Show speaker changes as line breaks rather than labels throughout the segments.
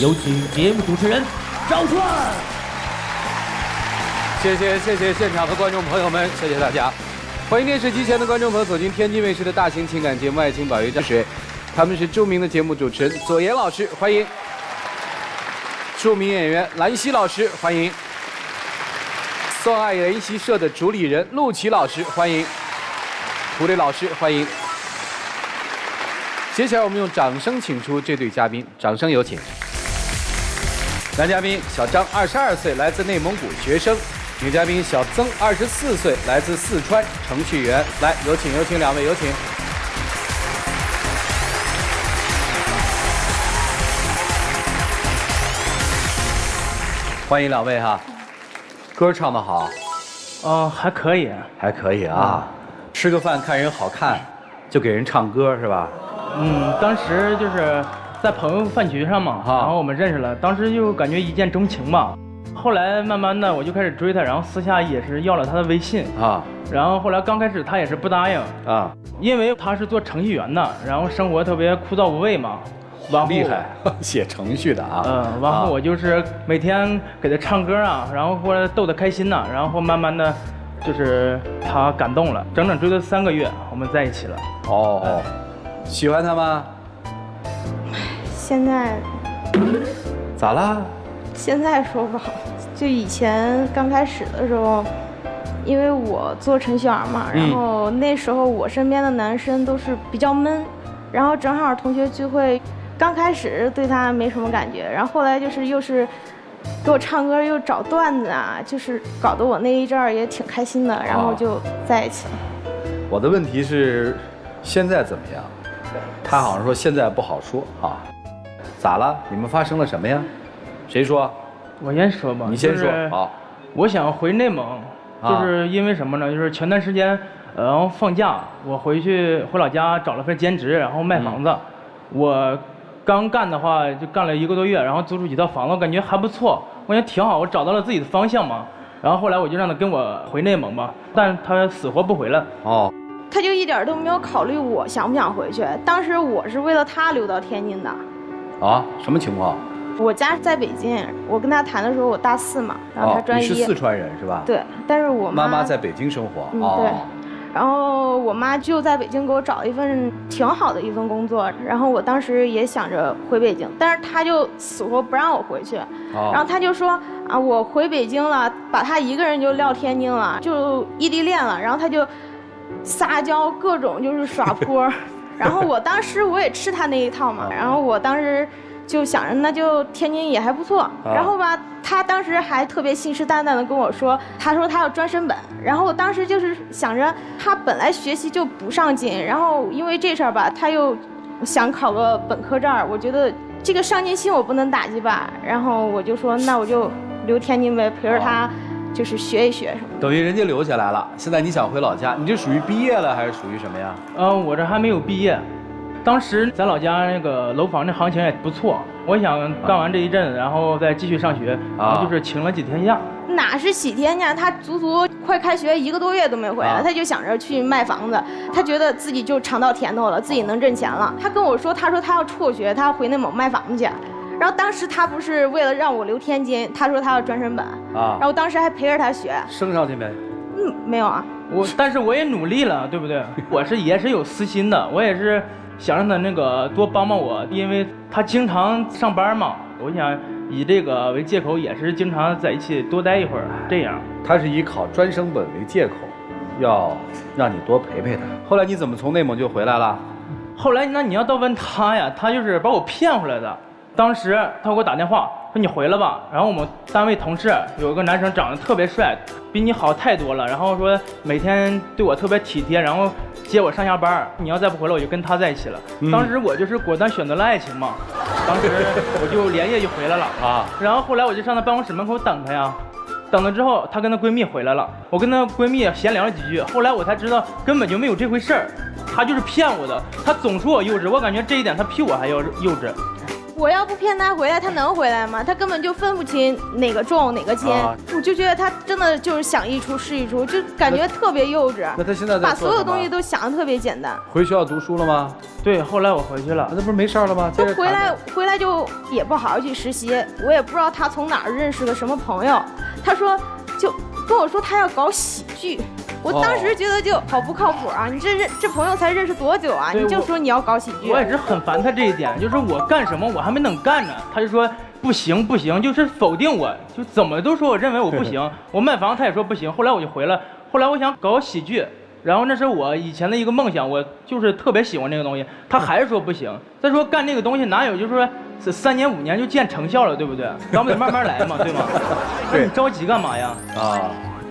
有请节目主持人赵川。
谢谢现场的观众朋友们，谢谢大家。欢迎电视机前的观众朋友走进天津卫视的大型情感节目《爱情保卫战》水，他们是著名的节目主持人左岩老师，欢迎；著名演员兰溪老师，欢迎；送爱研习社的主理人陆琪老师，欢迎；涂磊老师，欢迎。接下来我们用掌声请出这对嘉宾，掌声有请。男嘉宾小张，22岁，来自内蒙古，学生；女嘉宾小曾，24岁，来自四川，程序员。来，有请两位，有请。欢迎两位哈，歌唱得好，
还可以，
还可以啊。吃个饭看人好看，就给人唱歌是吧？
当时就是在朋友饭局上嘛，然后我们认识了，当时就感觉一见钟情嘛。后来慢慢的我就开始追她，然后私下也是要了她的微信啊。然后后来刚开始她也是不答应啊，因为她是做程序员的，然后生活特别枯燥无味嘛。
厉害，写程序的啊。
然后我就是每天给她唱歌啊，然后或者逗她开心呐，然后慢慢的就是她感动了，整整追了3个月，我们在一起了。
喜欢她吗？
现在
咋啦？
现在说不好，就以前刚开始的时候，因为我做程序员嘛，然后那时候我身边的男生都是比较闷，然后正好同学聚会，刚开始对他没什么感觉，然后后来就是又是给我唱歌又找段子啊，就是搞得我那一阵儿也挺开心的，然后就在一起了。
我的问题是，现在怎么样？他好像说现在不好说啊，咋了？你们发生了什么呀？谁说？
我先说吧。
你先说。好，
我想回内蒙，就是因为什么呢？就是前段时间，然后放假，我回老家找了份兼职，然后卖房子。我刚干的话就干了1个多月，然后租出几套房子，我感觉还不错，我觉得挺好，我找到了自己的方向嘛。然后后来我就让他跟我回内蒙吧，但他死活不回来。
他就一点都没有考虑我想不想回去。当时我是为了他留到天津的。
什么情况？
我家在北京，我跟他谈的时候我大4嘛，然后他专一。
你是四川人是吧？
对，但是我
妈妈在北京生活。
对。然后我妈就在北京给我找了一份挺好的一份工作，然后我当时也想着回北京，但是他就死活不让我回去。然后他就说我回北京了，把他一个人就撂天津了，就异地恋了。然后他就撒娇，各种就是耍泼。然后我当时我也吃他那一套嘛，然后我当时就想着那就天津也还不错。然后吧，他当时还特别信誓旦旦的跟我说，他说他要专升本。然后我当时就是想着他本来学习就不上进，然后因为这事儿吧，他又想考个本科证，我觉得这个上进心我不能打击吧。然后我就说那我就留天津呗，陪着他就是学一学什么的。
等于人家留下来了，现在你想回老家，你这属于毕业了还是属于什么呀？
我这还没有毕业。当时在老家那个楼房的行情也不错，我想干完这一阵，然后再继续上学，然后就是请了几天假。
哪是几天假？他足足快开学1个多月都没回来，他就想着去卖房子，他觉得自己就尝到甜头了，自己能挣钱了。他跟我说，他说他要辍学，他要回内蒙卖房子去。然后当时他不是为了让我留天津，他说他要专升本然后当时还陪着他学。
升上去没？
没有啊。
但是我也努力了，对不对？我也是有私心的，我也是想让他那个多帮帮我，因为他经常上班嘛，我想以这个为借口，也是经常在一起多待一会儿，这样。
他是以考专升本为借口，要让你多陪陪他。后来你怎么从内蒙就回来了？
后来那你要倒问他呀，他就是把我骗回来的。当时他给我打电话说你回来吧，然后我们单位同事有个男生长得特别帅，比你好太多了，然后说每天对我特别体贴，然后接我上下班，你要再不回来我就跟他在一起了。当时我就是果断选择了爱情嘛，当时我就连夜就回来了然后后来我就上他办公室门口等他呀，等了之后她跟她闺蜜回来了，我跟她闺蜜闲聊了几句，后来我才知道根本就没有这回事儿，她就是骗我的，她总说我幼稚，我感觉这一点她比我还要幼稚。
我要不骗他回来，他能回来吗？他根本就分不清哪个重哪个轻，我就觉得他真的就是想一出是一出，就感觉特别幼稚。
那他现在
把所有东西都想得特别简单。
回学校读书了吗？
对，后来我回去了。
那不是没事了吗？
就回来就也不好好去实习，我也不知道他从哪儿认识个什么朋友，他说就跟我说他要搞喜剧。我当时觉得就好不靠谱啊！你这朋友才认识多久啊？你就说你要搞喜剧。
我也是很烦他这一点，就是我干什么我还没能干呢，他就说不行不行，就是否定我，就怎么都说我认为我不行。我卖房他也说不行，后来我就回了。后来我想搞喜剧，然后那是我以前的一个梦想，我就是特别喜欢这个东西，他还是说不行。再说干这个东西哪有就是说3年5年就见成效了，对不对？咱们得慢慢来嘛，对吗？对，你着急干嘛呀？啊。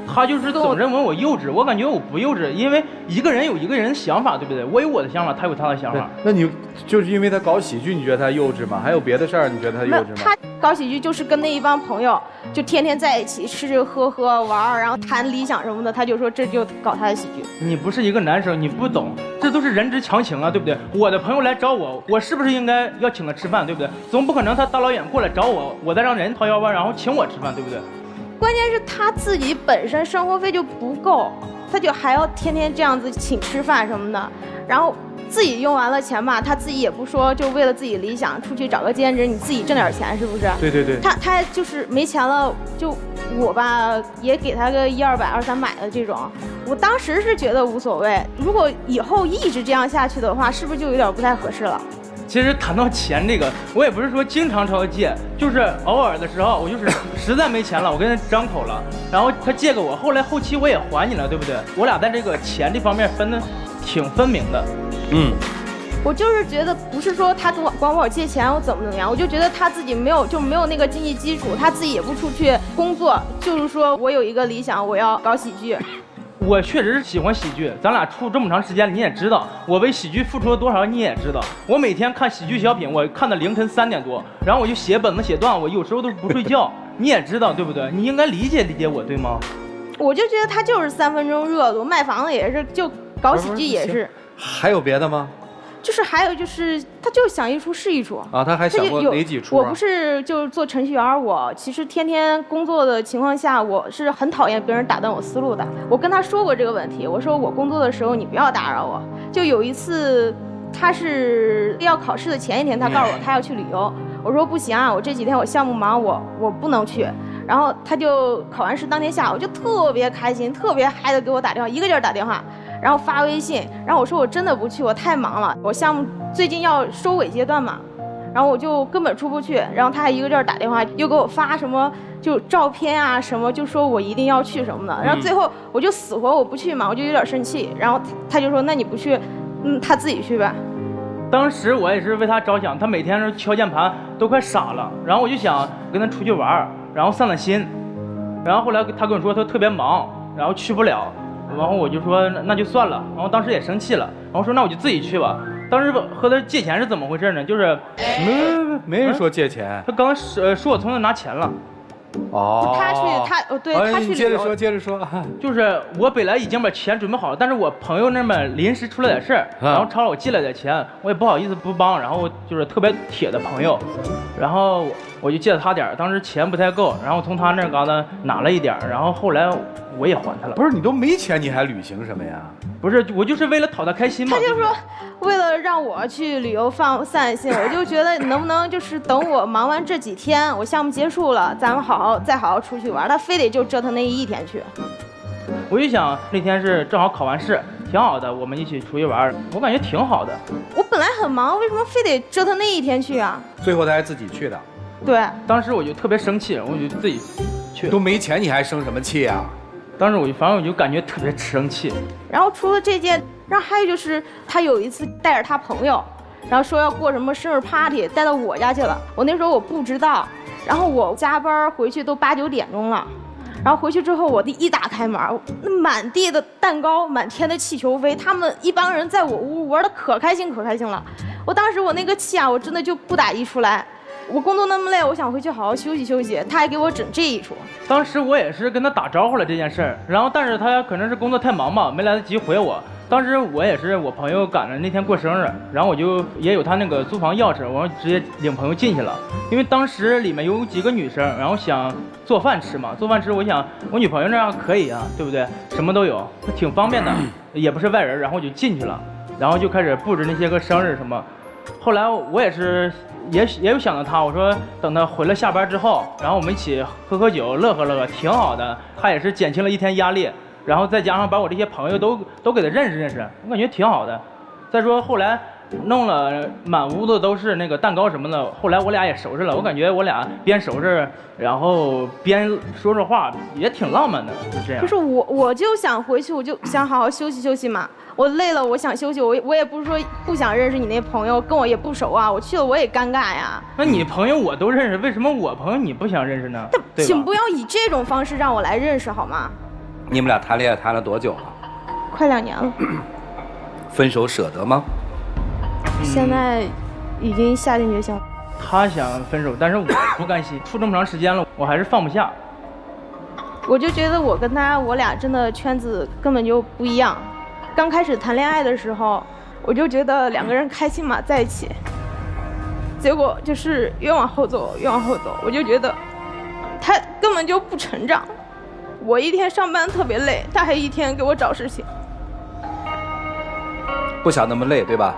他就是总认为我幼稚，我感觉我不幼稚，因为一个人有一个人的想法，对不对？我有我的想法，他有他的想法。
那你就是因为他搞喜剧，你觉得他幼稚吗？还有别的事儿，你觉得他幼稚吗？
他搞喜剧就是跟那一帮朋友就天天在一起吃吃喝喝玩，然后谈理想什么的，他就说这就搞他的喜剧。
你不是一个男生，你不懂，这都是人之常情啊，对不对？我的朋友来找我，我是不是应该要请他吃饭，对不对？总不可能他大老远过来找我，我再让人掏腰包然后请我吃饭，对不对？
关键是他自己本身生活费就不够，他就还要天天这样子请吃饭什么的，然后自己用完了钱吧，他自己也不说，就为了自己理想出去找个兼职，你自己挣点钱是不是？
对对对。
他就是没钱了，就我吧也给他个100-200、200-300的这种，我当时是觉得无所谓。如果以后一直这样下去的话，是不是就有点不太合适了？
其实谈到钱这个，我也不是说经常朝他借，就是偶尔的时候，我就是实在没钱了，我跟他张口了，然后他借给我，后期我也还你了，对不对？我俩在这个钱这方面分的挺分明的。
我就是觉得不是说他管我借钱我怎么样，我就觉得他自己没有那个经济基础，他自己也不出去工作，就是说我有一个理想，我要搞喜剧。
我确实是喜欢喜剧，咱俩处这么长时间，你也知道我为喜剧付出了多少，你也知道。我每天看喜剧小品，我看到凌晨3点多，然后我就写本子写段，我有时候都不睡觉，你也知道对不对？你应该理解我，对吗？
我就觉得他就是3分钟热度，卖房子也是，就搞喜剧也是。
还有别的吗？
就是还有就是，他就想一出是一出
啊！他还想过哪几出？
我不是就是做程序员，我其实天天工作的情况下，我是很讨厌别人打断我思路的。我跟他说过这个问题，我说我工作的时候你不要打扰我。就有一次，他是要考试的前一天，他告诉我他要去旅游，我说不行啊，我这几天我项目忙，我不能去。然后他就考完试当天下午就特别开心，特别嗨的给我打电话，一个劲儿打电话。然后发微信，然后我说我真的不去，我太忙了，我项目最近要收尾阶段嘛，然后我就根本出不去。然后他还一个劲儿打电话，又给我发什么就照片啊什么，就说我一定要去什么的。然后最后我就死活我不去嘛，我就有点生气。然后他就说那你不去，他自己去呗。
当时我也是为他着想，他每天敲键盘都快傻了，然后我就想跟他出去玩，然后散散心。然后后来他跟我说他特别忙，然后去不了。然后我就说那就算了，然后当时也生气了，然后说那我就自己去吧。当时和他借钱是怎么回事呢？就是
没人说借钱，
他刚说我从他拿钱了。
哦，
他去
接着说，
就是我本来已经把钱准备好了，但是我朋友那边临时出了点事儿，然后朝我借了点钱，我也不好意思不帮，然后就是特别铁的朋友，然后我就借了他点儿，当时钱不太够，然后从他那嘎达拿了一点，然后后来我也还他了。
不是你都没钱，你还旅行什么呀？
不是，我就是为了讨他开心嘛。
他就说为了让我去旅游散心，我就觉得能不能就是等我忙完这几天，我项目结束了，咱们再好好出去玩。他非得就折腾那一天去。
我就想那天是正好考完试，挺好的，我们一起出去玩，我感觉挺好的。
我本来很忙，为什么非得折腾那一天去啊？
最后他还自己去的。
对，
当时我就特别生气，我就自己去。
都没钱，你还生什么气啊？
当时反正我就感觉特别生气。
然后除了这件，然后还有就是他有一次带着他朋友，然后说要过什么生日 party， 带到我家去了。我那时候我不知道，然后我加班回去都8、9点钟了。然后回去之后，我一打开门，那满地的蛋糕，满天的气球飞，他们一帮人在我屋玩的可开心了。我当时我那个气啊，我真的就不打一出来。我工作那么累，我想回去好好休息休息，他还给我整这一出。
当时我也是跟他打招呼了这件事儿，然后但是他可能是工作太忙嘛，没来得及回我。当时我也是我朋友赶着那天过生日，然后我就也有他那个租房钥匙，我直接领朋友进去了。因为当时里面有几个女生，然后想做饭吃嘛，做饭吃，我想我女朋友那样可以啊，对不对？什么都有，挺方便的，也不是外人，然后我就进去了，然后就开始布置那些个生日什么。后来我也是也有想到他，我说等他回来下班之后，然后我们一起喝酒，乐呵，挺好的。他也是减轻了一天压力，然后再加上把我这些朋友都给他认识，我感觉挺好的。再说后来弄了满屋子都是那个蛋糕什么的，后来我俩也熟识了，我感觉我俩边熟识，然后边说说话也挺浪漫的，就这样。
可是我就想回去，我就想好好休息嘛。我累了，我想休息，我也不是说不想认识你那朋友，跟我也不熟啊，我去了我也尴尬呀。
那你朋友我都认识，为什么我朋友你不想认识呢？
请不要以这种方式让我来认识好吗？
你们俩谈恋爱谈了多久了？
快2年了。
分手舍得吗？
现在已经下定决心了。
他想分手，但是我不甘心，处这么长时间了，我还是放不下。
我就觉得我俩真的圈子根本就不一样。刚开始谈恋爱的时候，我就觉得2个人开心嘛，在一起。结果就是越往后走，我就觉得他根本就不成长。我一天上班特别累，他还一天给我找事情。
不想那么累，对吧？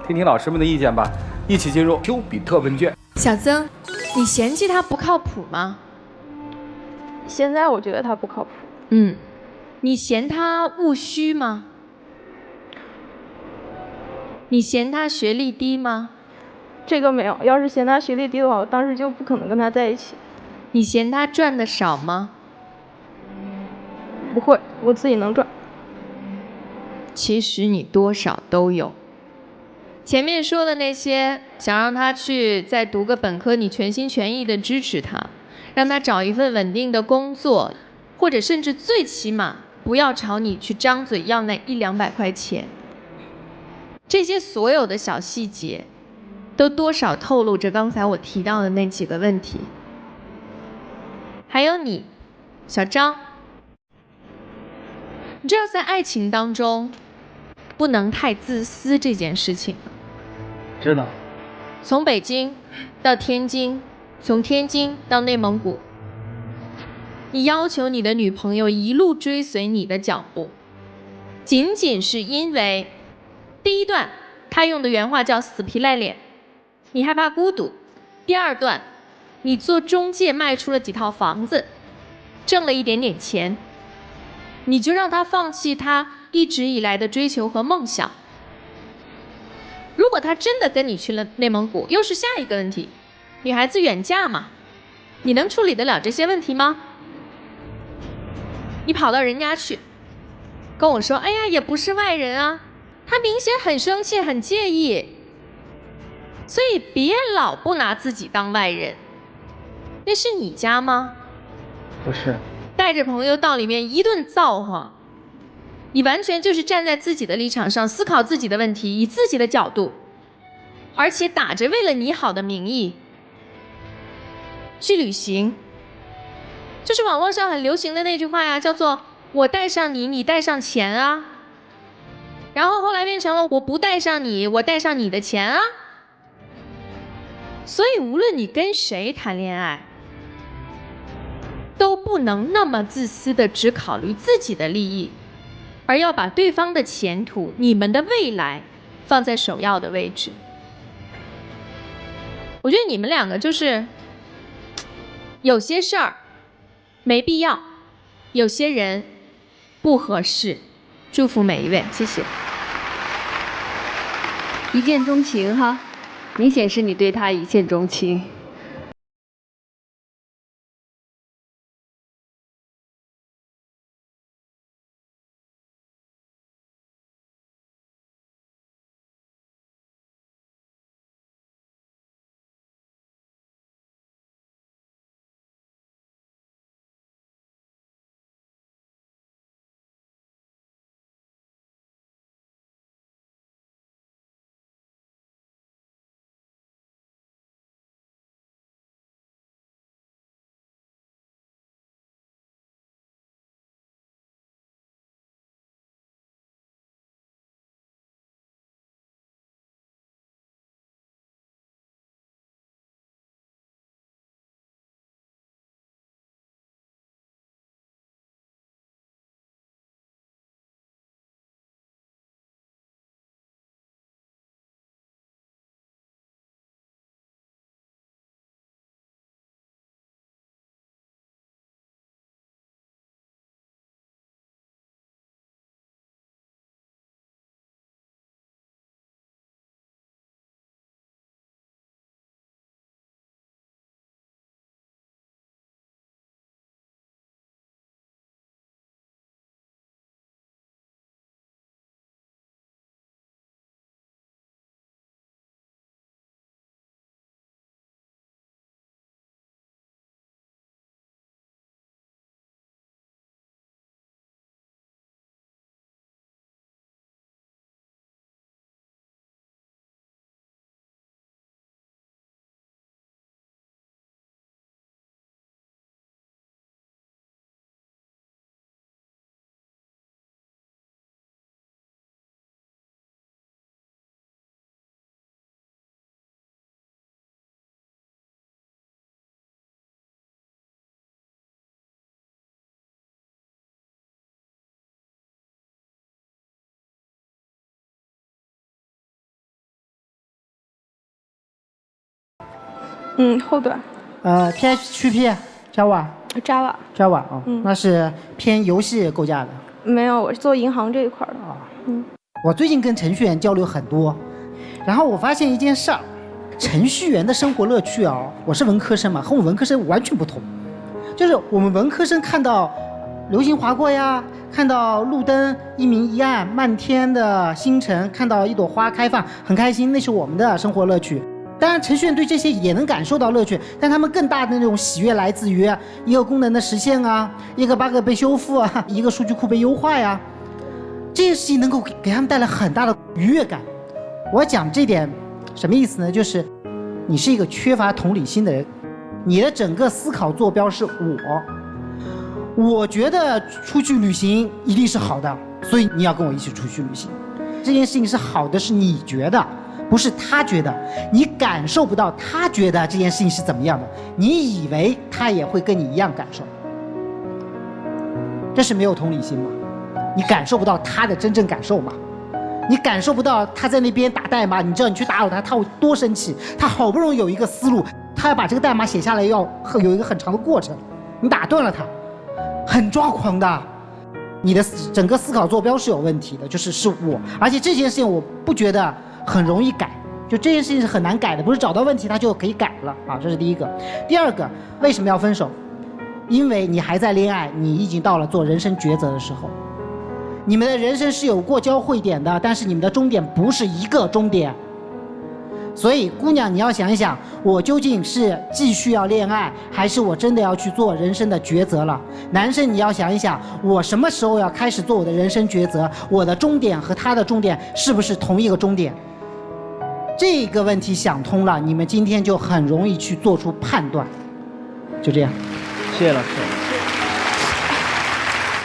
听听老师们的意见吧，一起进入丘比特问卷。
小曾，你嫌弃他不靠谱吗？
现在我觉得他不靠谱。
你嫌他务虚吗？你嫌他学历低吗？
这个没有，要是嫌他学历低的话，我当时就不可能跟他在一起。
你嫌他赚的少吗？
不会，我自己能赚。
其实你多少都有。前面说的那些，想让他去再读个本科，你全心全意的支持他，让他找一份稳定的工作，或者甚至最起码不要朝你去张嘴要那100-200块钱。这些所有的小细节，都多少透露着刚才我提到的那几个问题。还有你，小张，你知道在爱情当中不能太自私这件事情吗？
知道。
从北京到天津，从天津到内蒙古，你要求你的女朋友一路追随你的脚步，仅仅是因为第一段他用的原话叫死皮赖脸，你害怕孤独；第二段，你做中介卖出了几套房子，挣了一点点钱，你就让他放弃他一直以来的追求和梦想。如果他真的跟你去了内蒙古，又是下一个问题，女孩子远嫁嘛，你能处理得了这些问题吗？你跑到人家去跟我说，哎呀，也不是外人啊，他明显很生气很介意，所以别老不拿自己当外人。那是你家吗？
不是。
带着朋友到里面一顿造化，你完全就是站在自己的立场上思考自己的问题，以自己的角度，而且打着为了你好的名义去旅行。就是网络上很流行的那句话呀，叫做我带上你，你带上钱啊。然后后来变成了我不带上你，我带上你的钱啊。所以无论你跟谁谈恋爱，都不能那么自私的只考虑自己的利益，而要把对方的前途、你们的未来放在首要的位置。我觉得你们两个就是有些事儿没必要，有些人不合适。祝福每一位，谢谢。
一见钟情哈，明显是你对他一见钟情。
后端。
PHP Java 啊，那是偏游戏构架的。
没有，我是做银行这一块的。
我最近跟程序员交流很多，然后我发现一件事儿，程序员的生活乐趣啊，我是文科生嘛，和我文科生完全不同。就是我们文科生看到流星划过呀，看到路灯一明一暗，漫天的星辰，看到一朵花开放，很开心，那是我们的生活乐趣。当然，程序员对这些也能感受到乐趣，但他们更大的那种喜悦来自于一个功能的实现啊，一个 bug 被修复啊，一个数据库被优化呀，这件事情能够给他们带来很大的愉悦感。我讲这点什么意思呢？就是你是一个缺乏同理心的人，你的整个思考坐标是我觉得出去旅行一定是好的，所以你要跟我一起出去旅行。这件事情是好的，是你觉得，不是他觉得。你感受不到他觉得这件事情是怎么样的，你以为他也会跟你一样感受，这是没有同理心嘛？你感受不到他的真正感受嘛？你感受不到他在那边打代码，你知道你去打扰他，他会多生气。他好不容易有一个思路，他要把这个代码写下来，要有一个很长的过程，你打断了他，很抓狂的。你的整个思考坐标是有问题的，是我，而且这件事情我不觉得很容易改，就这件事情是很难改的，不是找到问题他就可以改了啊，这是第一个。第二个，为什么要分手？因为你还在恋爱，你已经到了做人生抉择的时候。你们的人生是有过交汇点的，但是你们的终点不是一个终点。所以姑娘，你要想一想，我究竟是继续要恋爱，还是我真的要去做人生的抉择了？男生你要想一想，我什么时候要开始做我的人生抉择？我的终点和他的终点是不是同一个终点？这个问题想通了，你们今天就很容易去做出判断。就这样。
谢谢老师。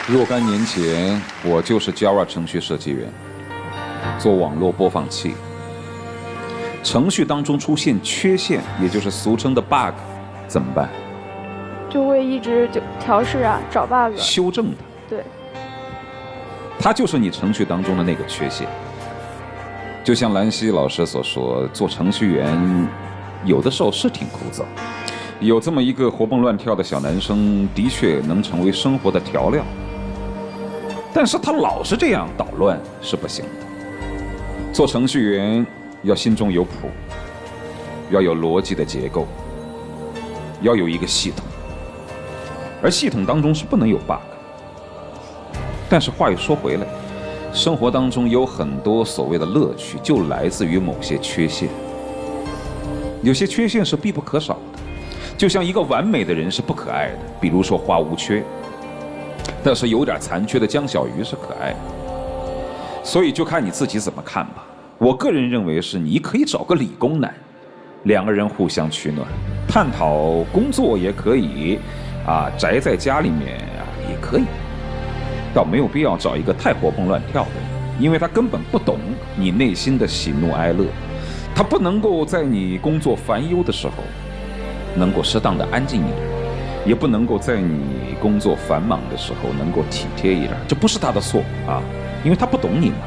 若干年前，我就是 Java 程序设计员，做网络播放器。程序当中出现缺陷，也就是俗称的 bug， 怎么办？
就会一直就调试啊，找 bug，
修正它。
对。
它就是你程序当中的那个缺陷。就像兰溪老师所说，做程序员有的时候是挺枯燥。有这么一个活蹦乱跳的小男生，的确能成为生活的调料。但是他老是这样捣乱是不行的。做程序员要心中有谱，要有逻辑的结构，要有一个系统，而系统当中是不能有 bug。但是话又说回来，生活当中有很多所谓的乐趣，就来自于某些缺陷。有些缺陷是必不可少的，就像一个完美的人是不可爱的，比如说花无缺，但是有点残缺的江小鱼是可爱的。所以就看你自己怎么看吧。我个人认为是你可以找个理工男，两个人互相取暖，探讨工作也可以，宅在家里面也可以，倒没有必要找一个太活蹦乱跳的人，因为他根本不懂你内心的喜怒哀乐，他不能够在你工作烦忧的时候能够适当的安静一点，也不能够在你工作繁忙的时候能够体贴一点，这不是他的错啊，因为他不懂你嘛，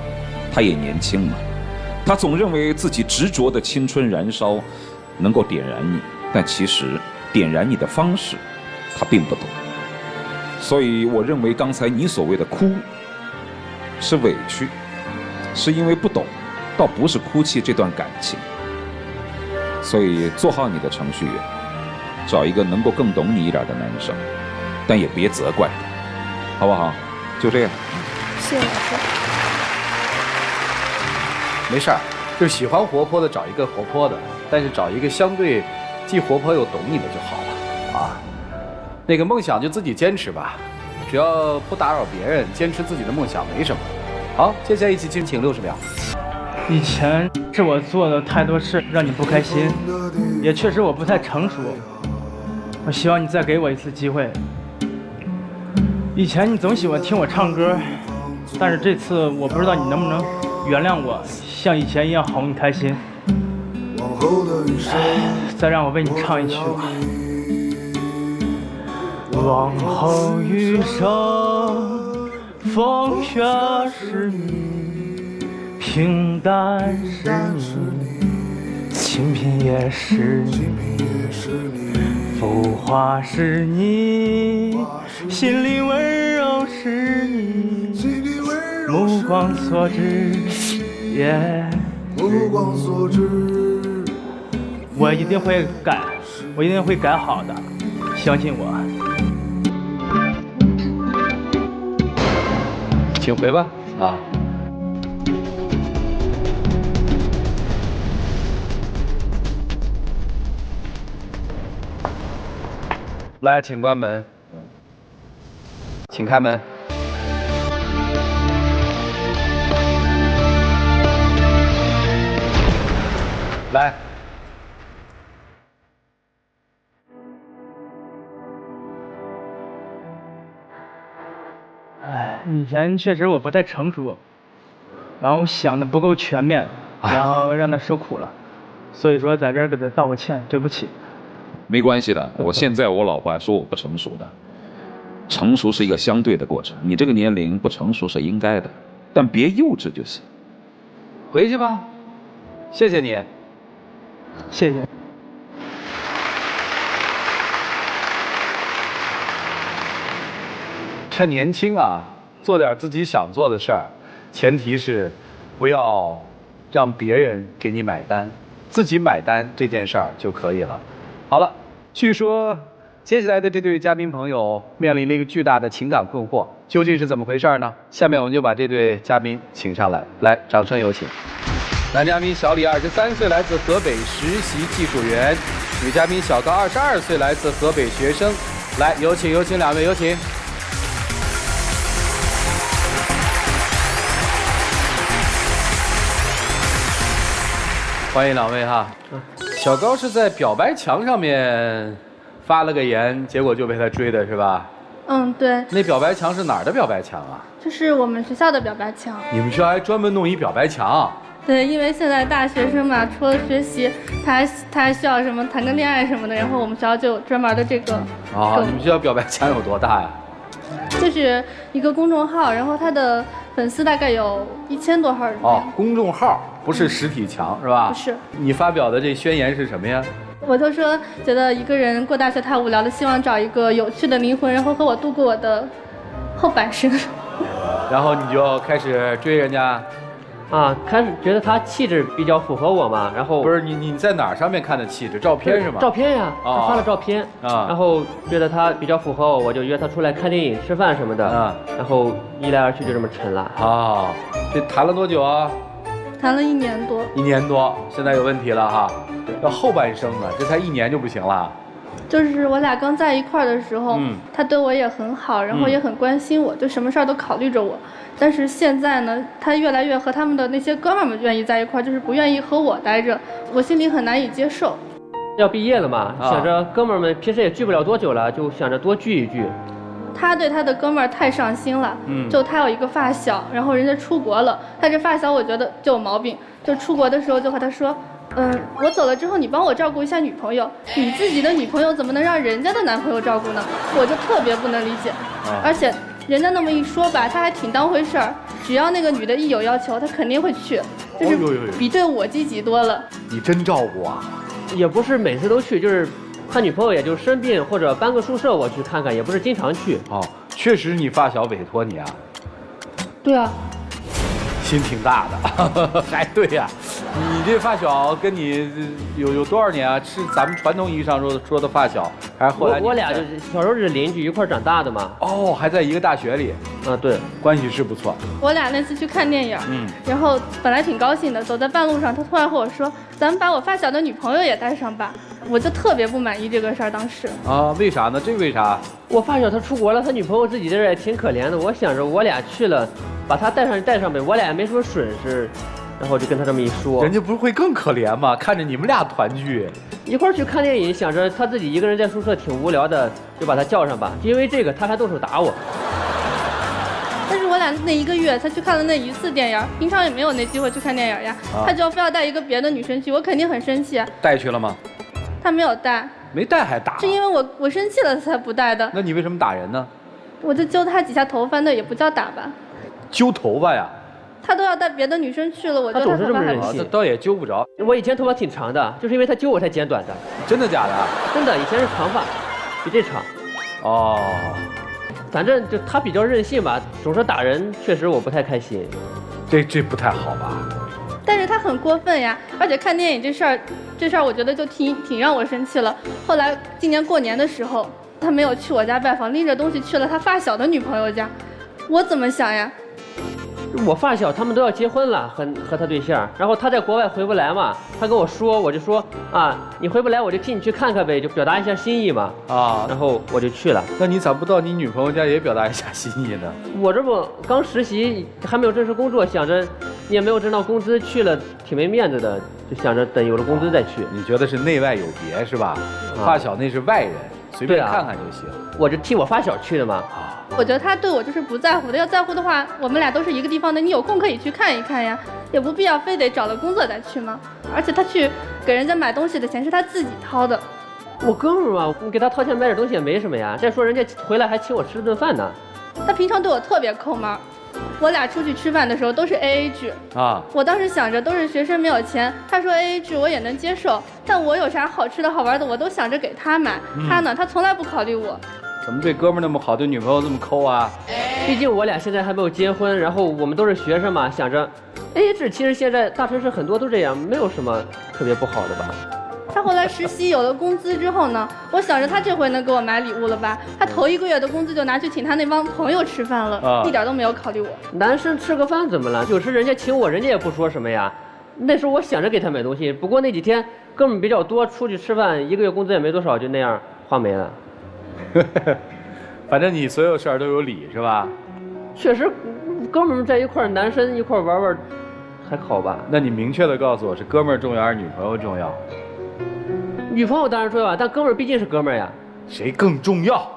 他也年轻嘛。他总认为自己执着的青春燃烧能够点燃你，但其实点燃你的方式他并不懂。所以我认为刚才你所谓的哭是委屈，是因为不懂，倒不是哭泣这段感情。所以做好你的程序员，找一个能够更懂你一点的男生，但也别责怪他，好不好？就这样。
谢谢老师。
没事儿，就是喜欢活泼的找一个活泼的，但是找一个相对既活泼又懂你的就好了啊。那个梦想就自己坚持吧，只要不打扰别人，坚持自己的梦想没什么。好，接下来一起进请60秒。
以前是我做的太多事让你不开心，也确实我不太成熟，我希望你再给我一次机会。以前你总喜欢听我唱歌，但是这次我不知道你能不能原谅我，像以前一样哄你开心。再让我为你唱一曲吧。往后余生，风雪是你，平淡是你，情清贫也是你，浮华是你，心灵温柔是你，目光所至，目光所至。我一定会改，我一定会改好的，相信我。
请回吧，啊。来，请关门，请开门。来，
以前确实我不太成熟，然后想的不够全面，然后让他受苦了，所以说在这儿给他道个歉，对不起。
没关系的，我老婆还说我不成熟的，成熟是一个相对的过程，你这个年龄不成熟是应该的，但别幼稚就行。
回去吧，谢谢你，
谢谢。
趁年轻啊，做点自己想做的事儿，前提是不要让别人给你买单，自己买单这件事儿就可以了。好了，据说接下来的这对嘉宾朋友面临了一个巨大的情感困惑，究竟是怎么回事呢？下面我们就把这对嘉宾请上来，来，掌声有请。男嘉宾小李23岁，来自河北实习技术员；女嘉宾小高22岁，来自河北学生。来，有请两位，有请。欢迎两位哈。小高是在表白墙上面发了个言，结果就被他追的是吧？
嗯，对。
那表白墙是哪儿的表白墙啊？
就是我们学校的表白墙。
你们学校还专门弄一表白墙？
对，因为现在大学生嘛，除了学习，他还需要什么谈个恋爱什么的，然后我们学校就有专门的这个。
啊，你们学校表白墙有多大呀？
就是一个公众号，然后他的粉丝大概有1000多号人。
哦，公众号不是实体墙是吧？
不是。
你发表的这宣言是什么呀？
我就说觉得一个人过大学太无聊了，希望找一个有趣的灵魂，然后和我度过我的后半生。
然后你就开始追人家。
啊，开始觉得他气质比较符合我嘛，然后
不是你在哪上面看的气质？照片是吗？
照片呀，他发了照片
啊，
然后觉得他比较符合我，我就约他出来看电影、吃饭什么的啊，然后一来二去就这么成了。
啊，这谈了多久啊？
谈了1年多。
1年多，现在有问题了哈，要后半生呢，这才1年就不行了。
就是我俩刚在一块儿的时候，他对我也很好，然后也很关心我，就什么事儿都考虑着我。但是现在呢，他越来越和他们的那些哥们儿们愿意在一块儿，就是不愿意和我待着，我心里很难以接受。
要毕业了嘛，想着哥们儿们平时也聚不了多久了，就想着多聚一聚。
他对他的哥们儿太上心了，就他有一个发小，然后人家出国了，他这发小我觉得就有毛病，就出国的时候就和他说，我走了之后你帮我照顾一下女朋友，你自己的女朋友怎么能让人家的男朋友照顾呢？我就特别不能理解，而且人家那么一说吧，他还挺当回事儿，只要那个女的一有要求，他肯定会去，就是比对我积极多了。
你真照顾啊？
也不是每次都去，就是他女朋友也就生病或者搬个宿舍我去看看，也不是经常去。
哦，确实你发小委托你啊？
对啊。
心挺大的，还对呀，你这发小跟你有多少年啊？是咱们传统意义上说的发小，还是后来
我俩就是小时候是邻居，一块长大的嘛。
哦，还在一个大学里。
啊，对，
关系是不错。
我俩那次去看电影，然后本来挺高兴的，走在半路上，他突然和我说：“咱们把我发小的女朋友也带上吧。”我就特别不满意这个事儿，当时。
啊，为啥呢？这为啥？
我发小他出国了，他女朋友自己在这也挺可怜的。我想着我俩去了，把他带上呗，我俩也没什么损失，然后就跟他这么一说。
人家不是会更可怜吗？看着你们俩团聚，
一块儿去看电影，想着他自己一个人在宿舍挺无聊的，就把他叫上吧。因为这个他还动手打我。
但是我俩那1个月才去看了那1次电影，平常也没有那机会去看电影呀。他就要非要带一个别的女生去，我肯定很生气。
带去了吗？
他没有带。
没带还打？
是因为我生气了才不带的。
那你为什么打人呢？
我就揪他几下头发，那也不叫打吧？
揪头发呀？
他都要带别的女生去了，我觉得
他总是这么任性。
这倒也揪不着。
我以前头发挺长的，就是因为他揪我才剪短的。
真的假的？
真的，以前是长发，比这长。
哦。
反正就他比较任性吧，总是打人，确实我不太开心。
这不太好吧？
但是他很过分呀，而且看电影这事儿我觉得就挺让我生气了。后来今年过年的时候，他没有去我家拜访，拎着东西去了他发小的女朋友家，我怎么想呀？
我发小他们都要结婚了，和他对象，然后他在国外回不来嘛，他跟我说，我就说啊，你回不来我就替你去看看呗，就表达一下心意嘛。啊，然后我就去了。
那你咋不到你女朋友家也表达一下心意呢？
我这不刚实习，还没有正式工作，想着也没有挣到工资，去了挺没面子的，就想着等有了工资再去。
你觉得是内外有别是吧？发小那是外人，随便看看就行。
我就替我发小去的嘛。
我觉得他对我就是不在乎的，要在乎的话，我们俩都是一个地方的，你有空可以去看一看呀，也不必要非得找了工作再去嘛。而且他去给人家买东西的钱是他自己掏的。
我哥们儿嘛，你给他掏钱买点东西也没什么呀。再说人家回来还请我吃了顿饭呢。
他平常对我特别抠门，我俩出去吃饭的时候都是 AA 制啊。我当时想着都是学生没有钱，他说 AA 制我也能接受，但我有啥好吃的好玩的我都想着给他买，他呢他从来不考虑我。
怎么对哥们儿那么好，对女朋友这么抠啊？
毕竟我俩现在还没有结婚，然后我们都是学生嘛，想着 AA 制其实现在大城市很多都这样，没有什么特别不好的吧。
他后来实习有了工资之后呢，我想着他这回能给我买礼物了吧？他头1个月的工资就拿去请他那帮朋友吃饭了，一点都没有考虑我。
男生吃个饭怎么了？有时人家请我，人家也不说什么呀。那时候我想着给他买东西，不过那几天哥们比较多，出去吃饭1个月工资也没多少，就那样花没了。
反正你所有事儿都有理是吧？
确实，哥们在一块儿，男生一块儿玩玩，还好吧？
那你明确的告诉我是哥们儿重要还是女朋友重要？
女朋友当然重要，但哥们儿毕竟是哥们儿呀。
谁更重要？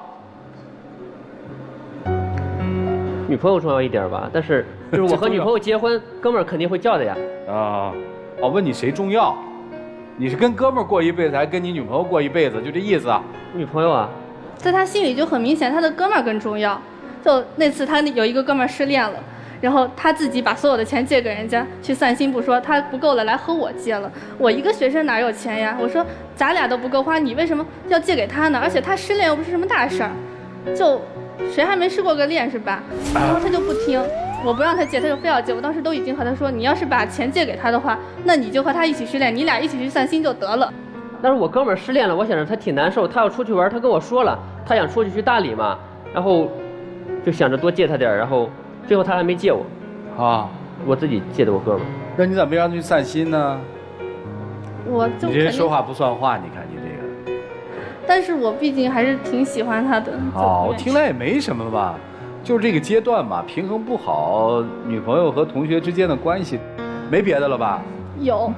女朋友重要一点吧，但是就是我和女朋友结婚，哥们儿肯定会叫的呀。
啊，我问你谁重要？你是跟哥们儿过一辈子，还是跟你女朋友过一辈子？就这意思啊？
女朋友啊，
在他心里就很明显，他的哥们儿更重要。就那次他有一个哥们儿失恋了，然后他自己把所有的钱借给人家去散心不说，他不够了来和我借了。我一个学生哪有钱呀？我说咱俩都不够花，你为什么要借给他呢？而且他失恋又不是什么大事儿，就谁还没失过个恋是吧？然后他就不听，我不让他借，他就非要借。我当时都已经和他说，你要是把钱借给他的话，那你就和他一起失恋，你俩一起去散心就得了。
但是我哥们儿失恋了，我想着他挺难受，他要出去玩，他跟我说了，他想出去大理嘛，然后就想着多借他点儿，然后最后他还没借我，啊，我自己借的我哥们儿。
那你咋没让他去散心呢？
我就
你这说话不算话，你看你这个。
但是我毕竟还是挺喜欢他的。
哦，我听来也没什么吧，就是这个阶段吧，平衡不好女朋友和同学之间的关系，没别的了吧？
有。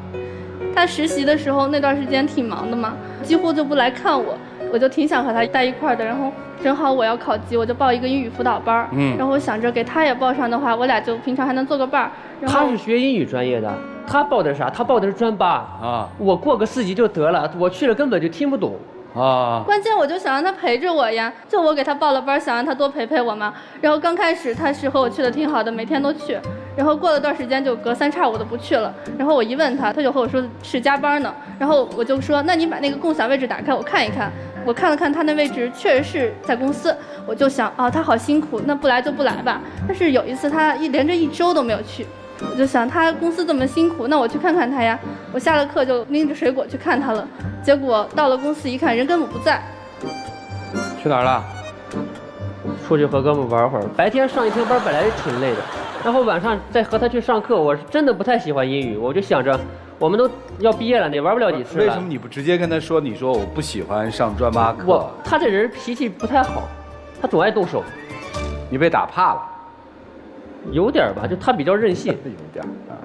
他实习的时候那段时间挺忙的嘛，几乎就不来看我，我就挺想和他在一块儿的。然后正好我要考级，我就报一个英语辅导班，然后我想着给他也报上的话，我俩就平常还能做个伴儿。
他是学英语专业的，他报的是啥？他报的是专八啊，我过个4级就得了，我去了根本就听不懂。啊！
关键我就想让他陪着我呀，就我给他报了班，想让他多陪陪我嘛。然后刚开始他是和我去的挺好的，每天都去。然后过了段时间就隔3差5的不去了。然后我一问他，他就和我说是加班呢。然后我就说，那你把那个共享位置打开，我看一看。我看了看他那位置，确实是在公司。我就想，啊，他好辛苦，那不来就不来吧。但是有一次他连着1周都没有去。我就想他公司这么辛苦，那我去看看他呀。我下了课就拎着水果去看他了，结果到了公司一看，人根本不在。
去哪儿了？
出去和哥们玩会儿。白天上一天班本来就挺累的，然后晚上再和他去上课。我是真的不太喜欢英语，我就想着我们都要毕业了，也玩不了几次了。
为什么你不直接跟他说？你说我不喜欢上专八课。
他这人脾气不太好，他总爱动手。
你被打怕了？
有点吧，就他比较任性，
有点啊。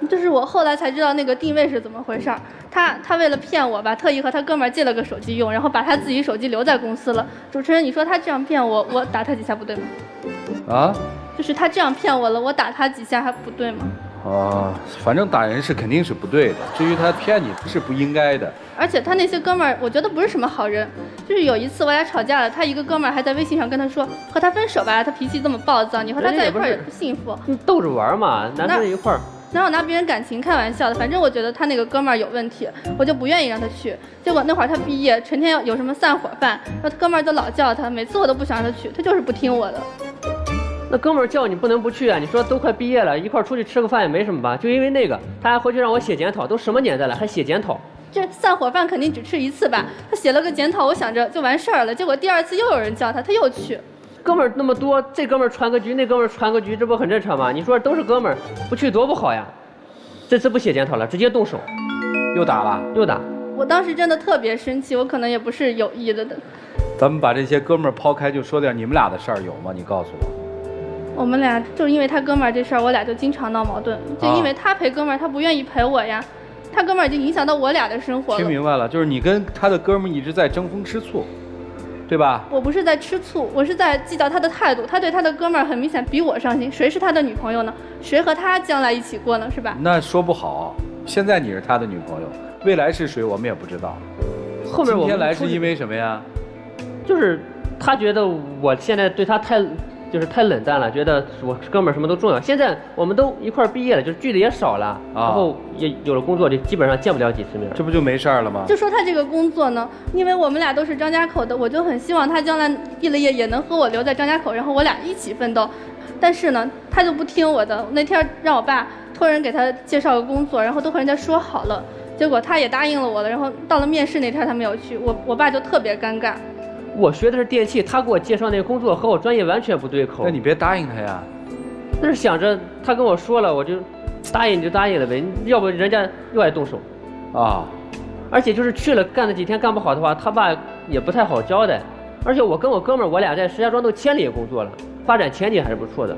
就是我后来才知道那个定位是怎么回事儿。他为了骗我吧，特意和他哥们儿借了个手机用，然后把他自己手机留在公司了。主持人，你说他这样骗我，我打他几下不对吗？啊？就是他这样骗我了，我打他几下还不对吗？
反正打人是肯定是不对的，至于他骗你是不应该的。
而且他那些哥们儿，我觉得不是什么好人。就是有一次我俩吵架了，他一个哥们儿还在微信上跟他说，和他分手吧，他脾气这么暴躁，你和他在一块儿也不幸福。
你逗着玩嘛，男生一块儿。
哪有拿别人感情开玩笑的？反正我觉得他那个哥们儿有问题，我就不愿意让他去。结果那会儿他毕业，成天有什么散伙饭，然后他哥们儿都老叫他，每次我都不想让他去，他就是不听我的。
那哥们儿叫你不能不去啊！你说都快毕业了，一块儿出去吃个饭也没什么吧？就因为那个，他还回去让我写检讨，都什么年代了还写检讨？
这散伙饭肯定只吃一次吧？他写了个检讨，我想着就完事儿了，结果第二次又有人叫他，他又去。
哥们儿那么多，这哥们儿传个局，那哥们儿传个局，这不很正常吗？你说都是哥们儿，不去多不好呀！这次不写检讨了，直接动手，
又打了，
又打。
我当时真的特别生气，我可能也不是有意的。
咱们把这些哥们儿抛开，就说点你们俩的事儿有吗？你告诉我。
我们俩就因为他哥们儿这事儿，我俩就经常闹矛盾，就因为他陪哥们儿，他不愿意陪我呀。他哥们儿已经影响到我俩的生活了。
听明白了，就是你跟他的哥们儿一直在争风吃醋，对吧？
我不是在吃醋，我是在计较他的态度。他对他的哥们儿很明显比我上心，谁是他的女朋友呢？谁和他将来一起过呢？是吧？
那说不好，现在你是他的女朋友，未来是谁我们也不知道。
后面我
今天来是因为什么呀？
就是他觉得我现在对他太冷淡了，觉得我哥们儿什么都重要。现在我们都一块儿毕业了，就是聚的也少了，然后也有了工作，就基本上见不了几次面。
这不就没事儿了吗？
就说他这个工作呢，因为我们俩都是张家口的，我就很希望他将来毕了业也能和我留在张家口，然后我俩一起奋斗。但是呢，他就不听我的。那天让我爸托人给他介绍个工作，然后都和人家说好了，结果他也答应了我了。然后到了面试那天他没有去，我爸就特别尴尬。
我学的是电器，他给我介绍那个工作和我专业完全不对口。
那你别答应他呀。
那是想着他跟我说了，我就答应就答应了呗，要不人家又爱动手。而且就是去了干了几天干不好的话，他爸也不太好交代。而且我跟我哥们儿，我俩在石家庄都签了一个工作了，发展前景还是不错的。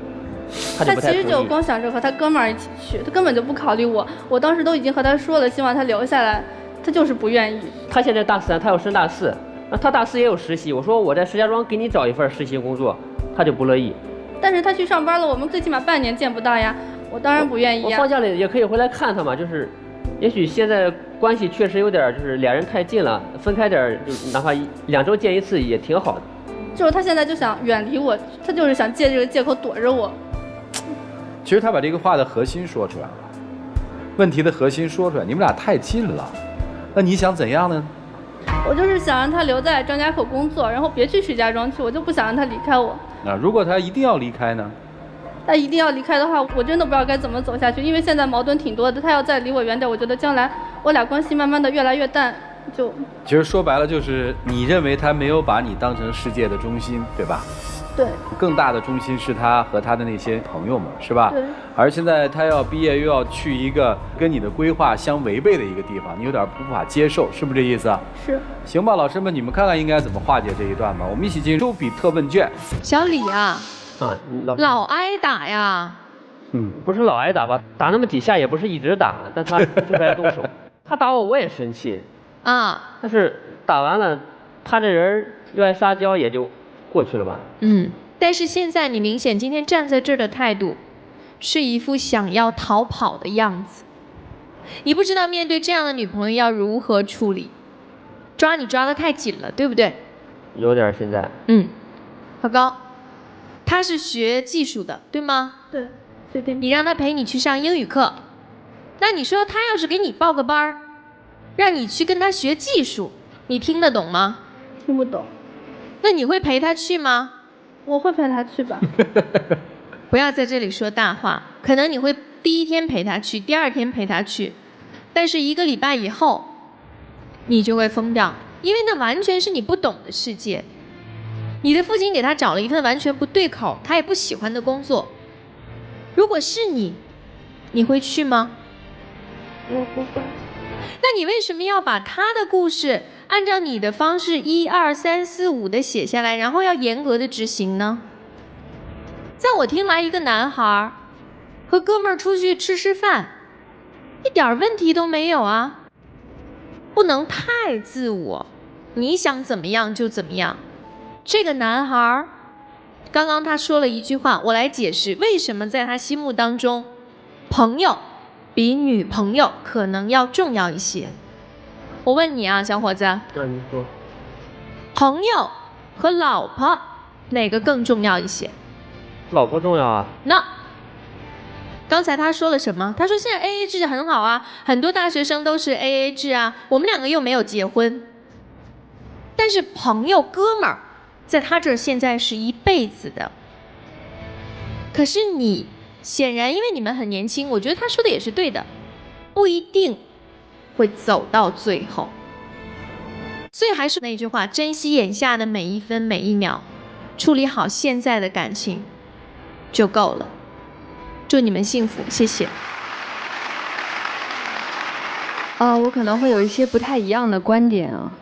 他
其实就光想着和他哥们儿一起去，他根本就不考虑我。我当时都已经和他说了，希望他留下来，他就是不愿意。
他现在大3，他要升大4。那他大4也有实习，我说我在石家庄给你找一份实习工作，他就不乐意。
但是他去上班了，我们最起码半年见不到呀，我当然不愿意呀。
我放假了也可以回来看他嘛，就是，也许现在关系确实有点就是俩人太近了，分开点就哪怕2周见一次也挺好的。
就是他现在就想远离我，他就是想借这个借口躲着我。
其实他把这个话的核心说出来了，问题的核心说出来，你们俩太近了，那你想怎样呢？
我就是想让他留在张家口工作，然后别去石家庄去，我就不想让他离开我。
如果他一定要离开呢？
他一定要离开的话，我真的不知道该怎么走下去，因为现在矛盾挺多的。他要再离我远点，我觉得将来我俩关系慢慢的越来越淡，就。
其实说白了就是你认为他没有把你当成世界的中心，对吧？
对。
更大的中心是他和他的那些朋友们，是吧？
对。
而现在他要毕业，又要去一个跟你的规划相违背的一个地方，你有点无法接受，是不是这意思啊？
是。
行吧，老师们，你们看看应该怎么化解这一段吧。我们一起进入周比特问卷。
小李啊，老挨打呀。
不是老挨打吧？打那么几下也不是一直打，但他就是爱动手。他打我也生气
啊，
但是打完了，他这人又爱撒娇，也就过去了吧。
但是现在你明显今天站在这儿的态度，是一副想要逃跑的样子。你不知道面对这样的女朋友要如何处理，抓你抓得太紧了，对不对？
有点现在。
何高，他是学技术的，对吗？
对。
你让他陪你去上英语课，那你说他要是给你报个班儿，让你去跟他学技术，你听得懂吗？
听不懂。
那你会陪他去吗？
我会陪他去吧。
不要在这里说大话，可能你会第1天陪他去，第2天陪他去，但是1个礼拜以后，你就会疯掉，因为那完全是你不懂的世界。你的父亲给他找了一份完全不对口，他也不喜欢的工作。如果是你，你会去吗？
我不会。
那你为什么要把他的故事按照你的方式1、2、3、4、5的写下来，然后要严格的执行呢？在我听来，一个男孩和哥们儿出去吃饭，一点问题都没有啊。不能太自我，你想怎么样就怎么样。这个男孩刚刚他说了一句话，我来解释为什么在他心目当中朋友比女朋友可能要重要一些。我问你啊，小伙子，
你说，
朋友和老婆哪个更重要一些？
老婆重要啊。
那刚才他说了什么？他说现在 AA 制很好啊，很多大学生都是 AA 制啊，我们两个又没有结婚。但是朋友哥们儿在他这儿现在是一辈子的。可是你显然因为你们很年轻，我觉得他说的也是对的，不一定会走到最后。所以还是那句话，珍惜眼下的每一分每一秒，处理好现在的感情就够了。祝你们幸福，谢谢。
我可能会有一些不太一样的观点啊。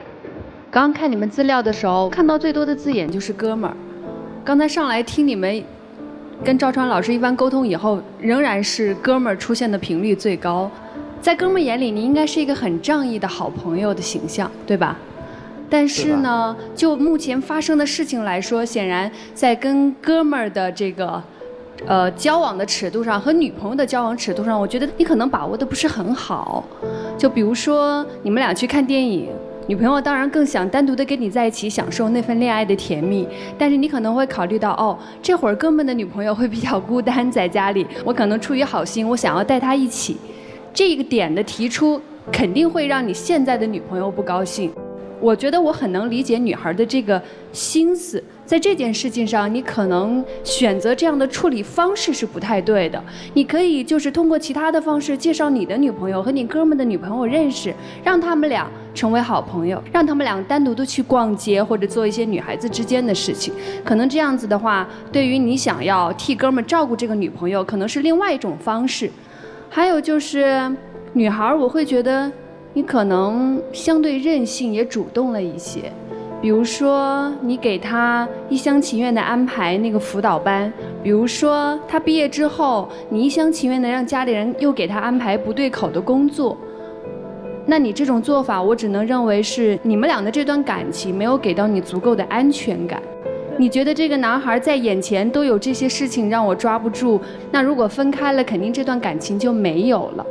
刚刚看你们资料的时候，看到最多的字眼就是哥们儿。刚才上来听你们跟赵传老师一番沟通以后，仍然是哥们儿出现的频率最高。在哥们儿眼里，你应该是一个很仗义的好朋友的形象，对吧？但是呢，就目前发生的事情来说，显然在跟哥们儿的这个交往的尺度上和女朋友的交往尺度上，我觉得你可能把握的不是很好。就比如说你们俩去看电影，女朋友当然更想单独的跟你在一起享受那份恋爱的甜蜜，但是你可能会考虑到，这会儿哥们的女朋友会比较孤单在家里，我可能出于好心，我想要带她一起。这个点的提出肯定会让你现在的女朋友不高兴。我觉得我很能理解女孩的这个心思，在这件事情上，你可能选择这样的处理方式是不太对的。你可以就是通过其他的方式介绍你的女朋友和你哥们的女朋友认识，让他们俩成为好朋友，让他们俩单独的去逛街或者做一些女孩子之间的事情。可能这样子的话，对于你想要替哥们照顾这个女朋友，可能是另外一种方式。还有就是女孩，我会觉得你可能相对任性也主动了一些，比如说你给她一厢情愿的安排那个辅导班，比如说她毕业之后，你一厢情愿的让家里人又给她安排不对口的工作。那你这种做法，我只能认为是你们俩的这段感情没有给到你足够的安全感。你觉得这个男孩在眼前都有这些事情让我抓不住，那如果分开了，肯定这段感情就没有了。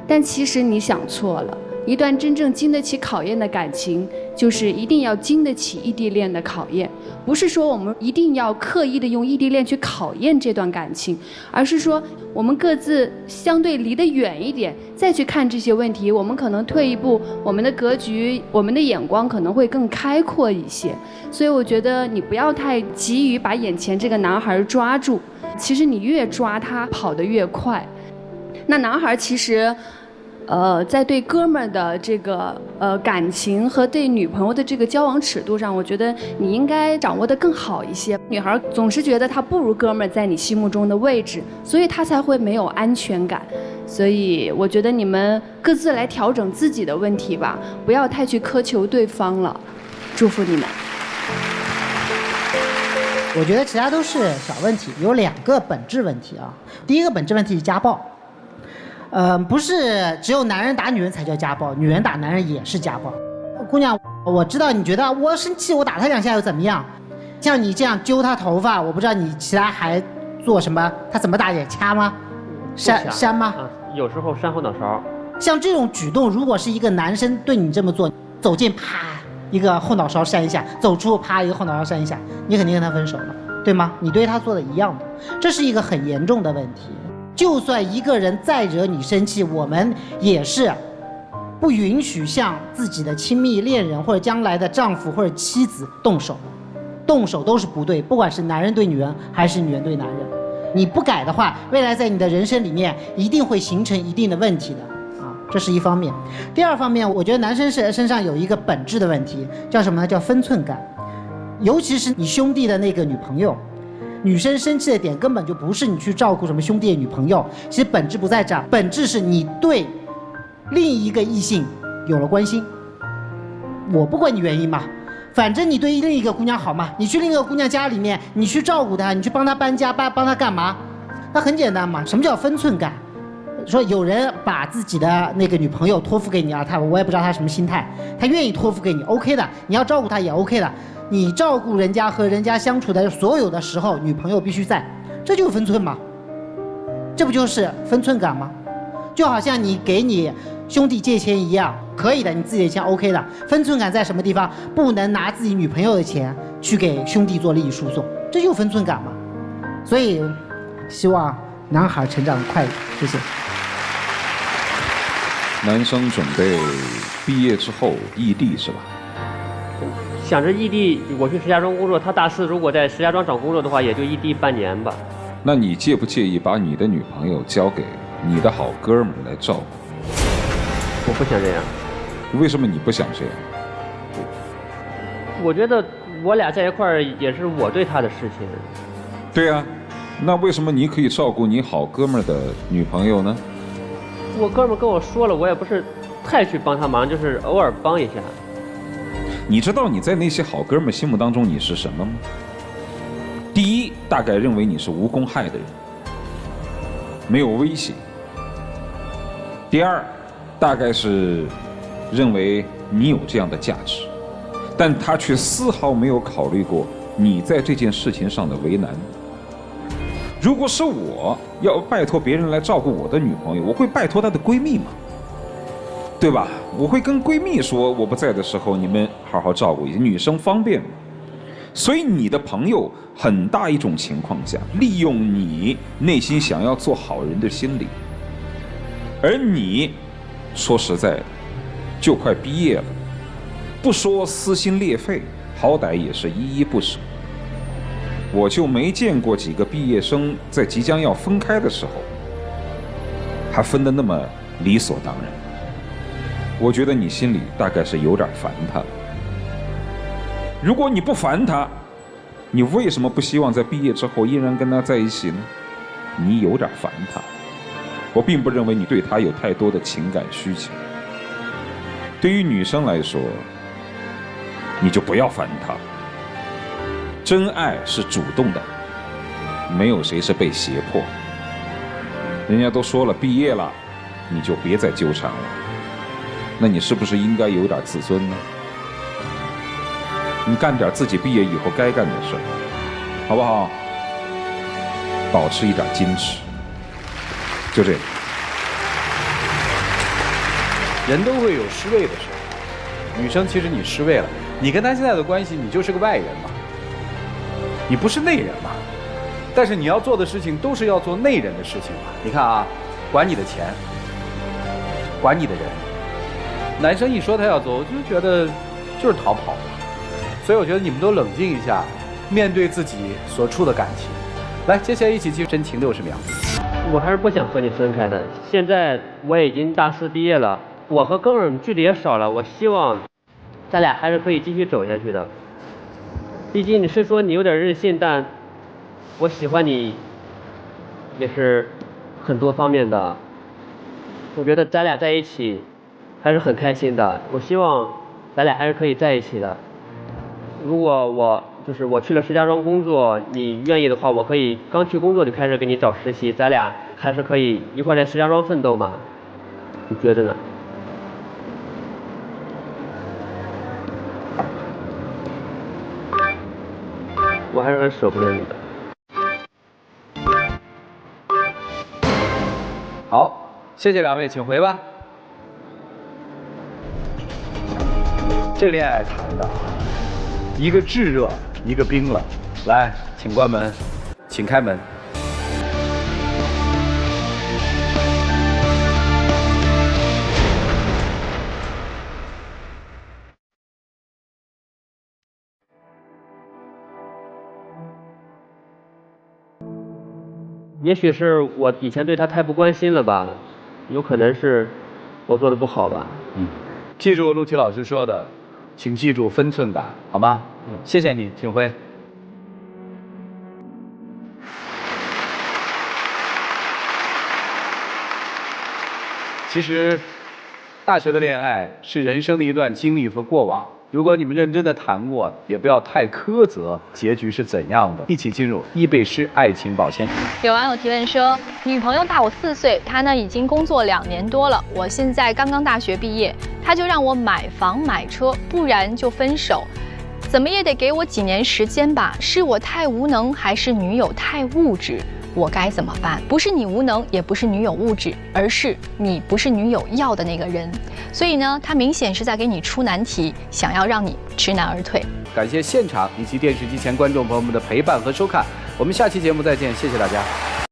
但其实你想错了，一段真正经得起考验的感情，就是一定要经得起异地恋的考验。不是说我们一定要刻意的用异地恋去考验这段感情，而是说我们各自相对离得远一点，再去看这些问题，我们可能退一步，我们的格局，我们的眼光可能会更开阔一些。所以我觉得你不要太急于把眼前这个男孩抓住，其实你越抓他跑得越快。那男孩其实在对哥们儿的这个感情和对女朋友的这个交往尺度上，我觉得你应该掌握得更好一些。女孩总是觉得她不如哥们儿在你心目中的位置，所以她才会没有安全感。所以我觉得你们各自来调整自己的问题吧，不要太去苛求对方了。祝福你们。
我觉得其他都是小问题，有2个本质问题啊。第一个本质问题是家暴。不是只有男人打女人才叫家暴，女人打男人也是家暴。姑娘，我知道你觉得我生气，我打他2下又怎么样？像你这样揪他头发，我不知道你其他还做什么？他怎么打也掐吗？扇吗？
有时候扇后脑勺。
像这种举动，如果是一个男生对你这么做，走近啪一个后脑勺扇一下，走出啪一个后脑勺扇一下，你肯定跟他分手了，对吗？你对他做的一样的，这是一个很严重的问题。就算一个人再惹你生气，我们也是不允许向自己的亲密恋人或者将来的丈夫或者妻子动手，动手都是不对，不管是男人对女人还是女人对男人。你不改的话，未来在你的人生里面一定会形成一定的问题的啊，这是一方面。第二方面，我觉得男生身上有一个本质的问题，叫什么呢？叫分寸感。尤其是你兄弟的那个女朋友，女生生气的点根本就不是你去照顾什么兄弟的女朋友，其实本质不在这儿，本质是你对另一个异性有了关心。我不管你原因嘛，反正你对另一个姑娘好嘛，你去另一个姑娘家里面，你去照顾她，你去帮她搬家，帮她干嘛？那很简单嘛。什么叫分寸感？说有人把自己的那个女朋友托付给你啊，我也不知道他什么心态，他愿意托付给你 OK 的，你要照顾他也 OK 的。你照顾人家和人家相处的所有的时候，女朋友必须在，这就是分寸嘛。这不就是分寸感吗？就好像你给你兄弟借钱一样，可以的，你自己的钱 OK 的。分寸感在什么地方？不能拿自己女朋友的钱去给兄弟做利益输送，这就是分寸感嘛。所以，希望男孩成长快一点，谢谢。
男生准备毕业之后异地是吧？
想着异地，我去石家庄工作，他大4如果在石家庄找工作的话，也就异地半年吧。
那你介不介意把你的女朋友交给你的好哥们儿来照顾？
我不想这样。
为什么你不想这样？
我觉得我俩在一块儿也是我对他的事情。
对啊，那为什么你可以照顾你好哥们儿的女朋友呢？
我哥们儿跟我说了，我也不是太去帮他忙，就是偶尔帮一下。
你知道你在那些好哥们儿心目当中你是什么吗？第一，大概认为你是无公害的人，没有威胁。第二，大概是认为你有这样的价值，但他却丝毫没有考虑过你在这件事情上的为难。如果是我要拜托别人来照顾我的女朋友，我会拜托她的闺蜜嘛，对吧？我会跟闺蜜说，我不在的时候你们好好照顾一下，女生方便嘛。所以你的朋友很大一种情况下利用你内心想要做好人的心理，而你说实在的就快毕业了，不说撕心裂肺，好歹也是依依不舍。我就没见过几个毕业生在即将要分开的时候还分得那么理所当然。我觉得你心里大概是有点烦他。如果你不烦他，你为什么不希望在毕业之后依然跟他在一起呢？你有点烦他。我并不认为你对他有太多的情感需求。对于女生来说，你就不要烦他。真爱是主动的，没有谁是被胁迫。人家都说了，毕业了你就别再纠缠了，那你是不是应该有点自尊呢？你干点自己毕业以后该干的事，好不好？保持一点矜持，就这样。
人都会有失位的时候，女生其实你失位了，你跟他现在的关系，你就是个外人嘛，你不是内人嘛。但是你要做的事情都是要做内人的事情嘛。你看啊，管你的钱，管你的人。男生一说他要走，我就觉得就是逃跑。所以我觉得你们都冷静一下，面对自己所处的感情。来，接下来一起进入真情60秒。
我还是不想和你分开的。现在我已经大4毕业了，我和哥们儿距离也少了，我希望咱俩还是可以继续走下去的。毕竟你是说你有点任性，但我喜欢你也是很多方面的。我觉得咱俩在一起还是很开心的，我希望咱俩还是可以在一起的。如果我去了石家庄工作，你愿意的话，我可以刚去工作就开始给你找实习，咱俩还是可以一块在石家庄奋斗嘛？你觉得呢？我还是很舍不得你的。
好，谢谢两位，请回吧。这恋爱谈的，一个炙热，一个冰冷。来，请关门，请开门。
也许是我以前对他太不关心了吧，有可能是我做的不好吧。
记住陆琪老师说的，请记住分寸感，好吗？谢谢你，请回。其实，大学的恋爱是人生的一段经历和过往。如果你们认真的谈过，也不要太苛责结局是怎样的。一起进入伊贝诗爱情保鲜。
有网友提问说，女朋友大我4岁，她呢已经工作2年多了，我现在刚刚大学毕业，她就让我买房买车，不然就分手，怎么也得给我几年时间吧？是我太无能，还是女友太物质？我该怎么办？不是你无能，也不是女友物质，而是你不是女友要的那个人。所以呢，他明显是在给你出难题，想要让你知难而退。
感谢现场以及电视机前观众朋友们的陪伴和收看，我们下期节目再见，谢谢大家。